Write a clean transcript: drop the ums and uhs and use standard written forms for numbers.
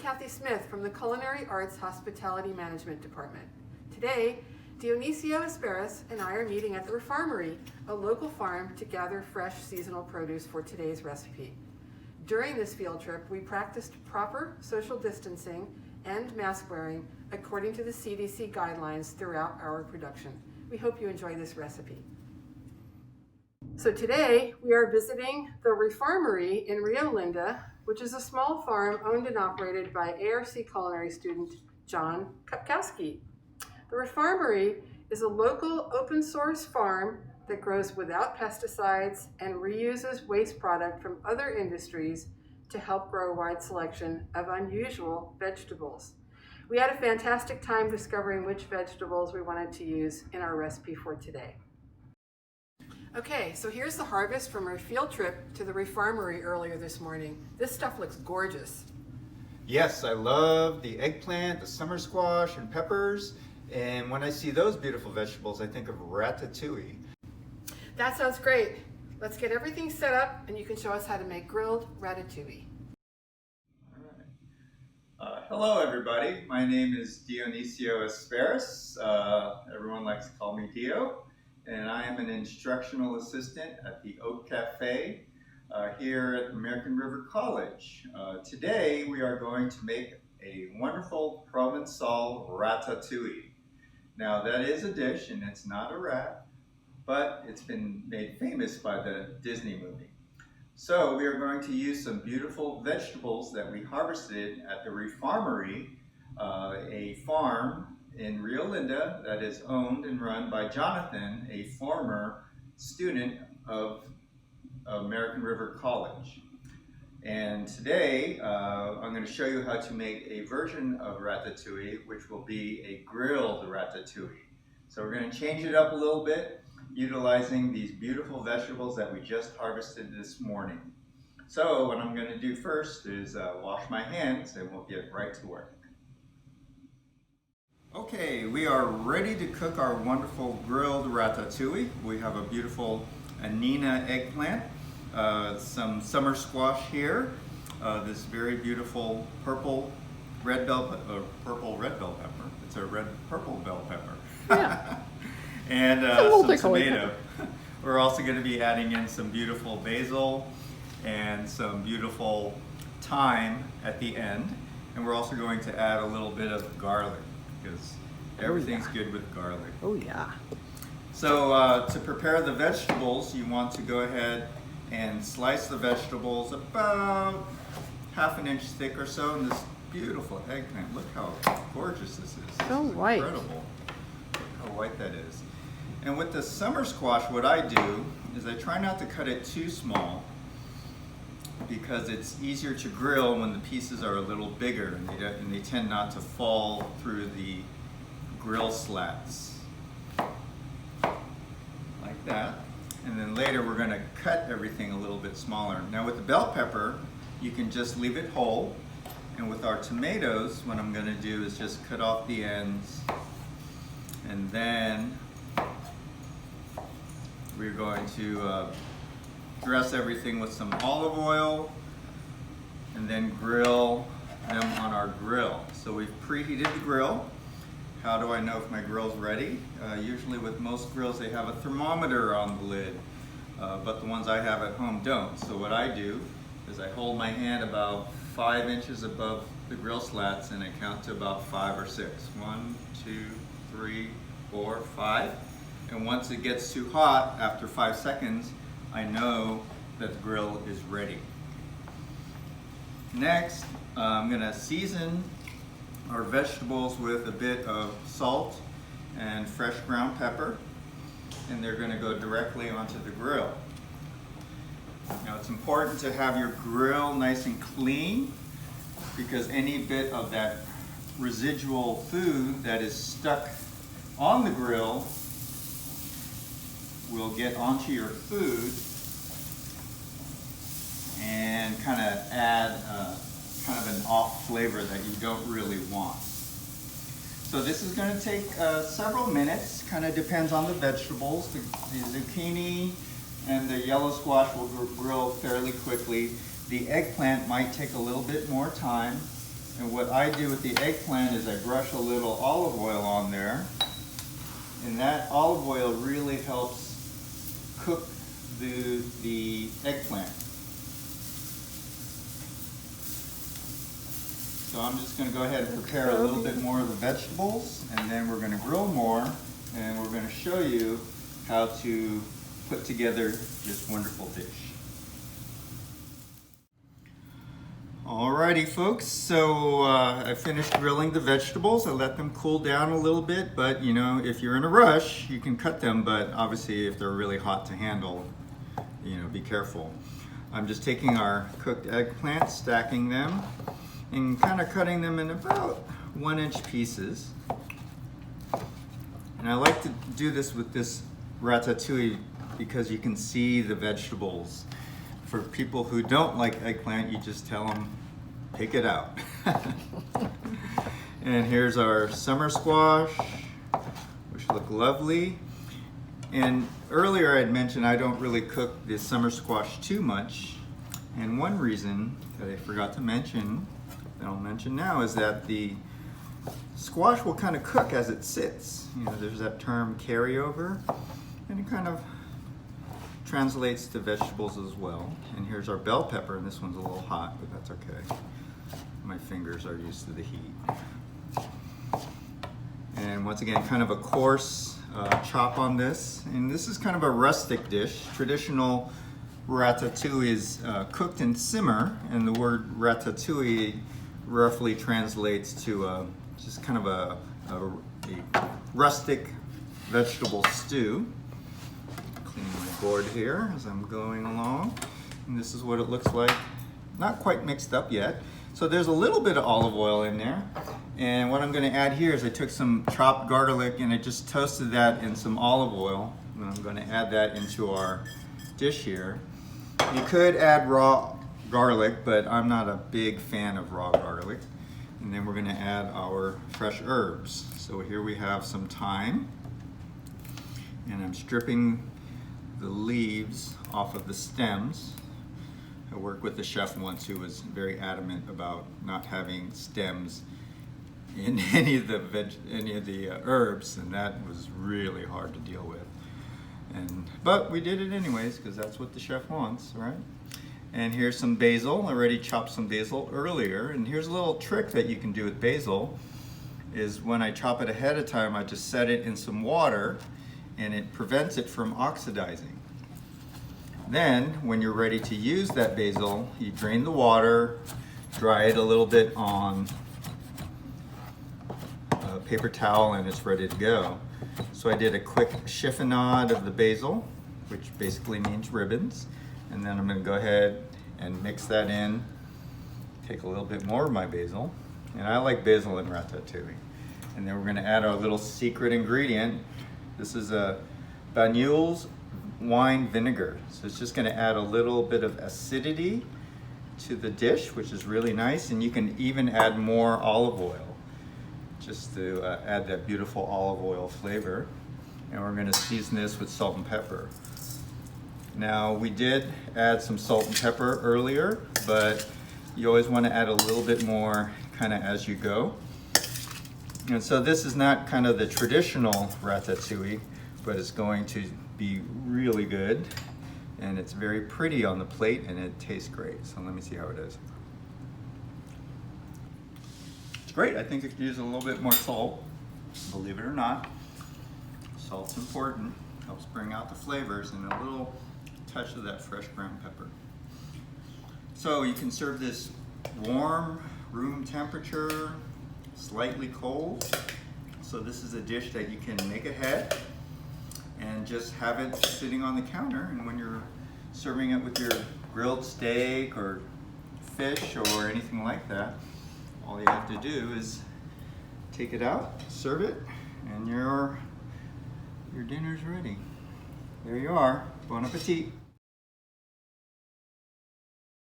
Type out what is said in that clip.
Kathy Smith from the Culinary Arts Hospitality Management Department. Today, Dionisio Esperas and I are meeting at the Refarmery, a local farm, to gather fresh seasonal produce for today's recipe. During this field trip, we practiced proper social distancing and mask wearing according to the CDC guidelines throughout our production. We hope you enjoy this recipe. So today we are visiting the Refarmery in Rio Linda, which is a small farm owned and operated by ARC Culinary student John Kupkowski. The Refarmery is a local open source farm that grows without pesticides and reuses waste product from other industries to help grow a wide selection of unusual vegetables. We had a fantastic time discovering which vegetables we wanted to use in our recipe for today. Okay, so here's the harvest from our field trip to the Refarmery earlier this morning. This stuff looks gorgeous. Yes, I love the eggplant, the summer squash, and peppers. And when I see those beautiful vegetables, I think of ratatouille. That sounds great. Let's get everything set up and you can show us how to make grilled ratatouille. Hello everybody, my name is Dionisio Esperas. Everyone likes to call me Dio. And I am an instructional assistant at the Oak Cafe here at American River College. Today we are going to make a wonderful Provençal ratatouille. Now that is a dish and it's not a rat, but it's been made famous by the Disney movie. So we are going to use some beautiful vegetables that we harvested at the Refarmery, a farm in Rio Linda that is owned and run by Jonathan, a former student of American River College. And today I'm going to show you how to make a version of ratatouille, which will be a grilled ratatouille. So we're going to change it up a little bit, utilizing these beautiful vegetables that we just harvested this morning. So what I'm going to do first is wash my hands and we'll get right to work. Okay, we are ready to cook our wonderful grilled ratatouille. We have a beautiful Anina eggplant, some summer squash here, this very beautiful purple red bell pepper. It's a red purple bell pepper. Yeah. And some tomato. We're also going to be adding in some beautiful basil and some beautiful thyme at the end. And we're also going to add a little bit of garlic, because everything's good with garlic. Oh yeah. So to prepare the vegetables, you want to go ahead and slice the vegetables about ½ inch thick or so. And this beautiful eggplant, look how gorgeous this is. So white. Incredible. Look how white that is. And with the summer squash, what I do is I try not to cut it too small, because it's easier to grill when the pieces are a little bigger and they tend not to fall through the grill slats. Like that. And then later we're going to cut everything a little bit smaller. Now with the bell pepper, you can just leave it whole. And with our tomatoes, what I'm going to do is just cut off the ends. And then we're going to dress everything with some olive oil and then grill them on our grill. So we've preheated the grill. How do I know if my grill's ready? Usually with most grills they have a thermometer on the lid, but the ones I have at home don't. So what I do is I hold my hand about 5 inches above the grill slats and I count to about 5 or 6. 1, 2, 3, 4, 5. And once it gets too hot, after 5 seconds, I know that the grill is ready. Next, I'm going to season our vegetables with a bit of salt and fresh ground pepper, and they're going to go directly onto the grill. Now it's important to have your grill nice and clean, because any bit of that residual food that is stuck on the grill will get onto your food and kind of add kind of an off flavor that you don't really want. So this is going to take several minutes, kind of depends on the vegetables. The zucchini and the yellow squash will grill fairly quickly. The eggplant might take a little bit more time. And what I do with the eggplant is I brush a little olive oil on there, and that olive oil really helps cook the eggplant. So I'm just going to go ahead and prepare a little bit more of the vegetables, and then we're going to grill more, and we're going to show you how to put together this wonderful dish. Alrighty folks, so I finished grilling the vegetables. I let them cool down a little bit, but you know, if you're in a rush, you can cut them, but obviously if they're really hot to handle, you know, be careful. I'm just taking our cooked eggplant, stacking them, and kind of cutting them in about 1-inch pieces. And I like to do this with this ratatouille because you can see the vegetables. For people who don't like eggplant, you just tell them, pick it out. And here's our summer squash, which look lovely. And earlier I had mentioned I don't really cook the summer squash too much. And one reason that I forgot to mention, that I'll mention now, is that the squash will kind of cook as it sits. You know, there's that term carryover, and it kind of translates to vegetables as well. And here's our bell pepper, and this one's a little hot, but that's okay. My fingers are used to the heat. And once again, kind of a coarse chop on this. And this is kind of a rustic dish. Traditional ratatouille is cooked in simmer, and the word ratatouille roughly translates to just kind of a rustic vegetable stew. My board here as I'm going along, and this is what it looks like. Not quite mixed up yet, so there's a little bit of olive oil in there, and what I'm going to add here is I took some chopped garlic and I just toasted that in some olive oil, and I'm going to add that into our dish here. You could add raw garlic, but I'm not a big fan of raw garlic. And then we're going to add our fresh herbs. So here we have some thyme, and I'm stripping the leaves off of the stems. I worked with a chef once who was very adamant about not having stems in any of the herbs, and that was really hard to deal with. But we did it anyways because that's what the chef wants, right? And here's some basil. I already chopped some basil earlier, and here's a little trick that you can do with basil is when I chop it ahead of time, I just set it in some water, and it prevents it from oxidizing. Then, when you're ready to use that basil, you drain the water, dry it a little bit on a paper towel, and it's ready to go. So I did a quick chiffonade of the basil, which basically means ribbons, and then I'm going to go ahead and mix that in, take a little bit more of my basil, and I like basil in ratatouille. And then we're going to add our little secret ingredient. This is a Banyuls wine vinegar. So it's just going to add a little bit of acidity to the dish, which is really nice. And you can even add more olive oil just to add that beautiful olive oil flavor. And we're going to season this with salt and pepper. Now, we did add some salt and pepper earlier, but you always want to add a little bit more kind of as you go. And so this is not kind of the traditional ratatouille, but it's going to be really good, and it's very pretty on the plate, and it tastes great. So let me see how it is. It's great. I think it could use a little bit more salt, believe it or not. Salt's important, helps bring out the flavors, and a little touch of that fresh ground pepper. So you can serve this warm, room temperature, slightly cold. So this is a dish that you can make ahead and just have it sitting on the counter, and when you're serving it with your grilled steak or fish or anything like that, all you have to do is take it out, serve it, and your dinner's ready. There you are. Bon appetit.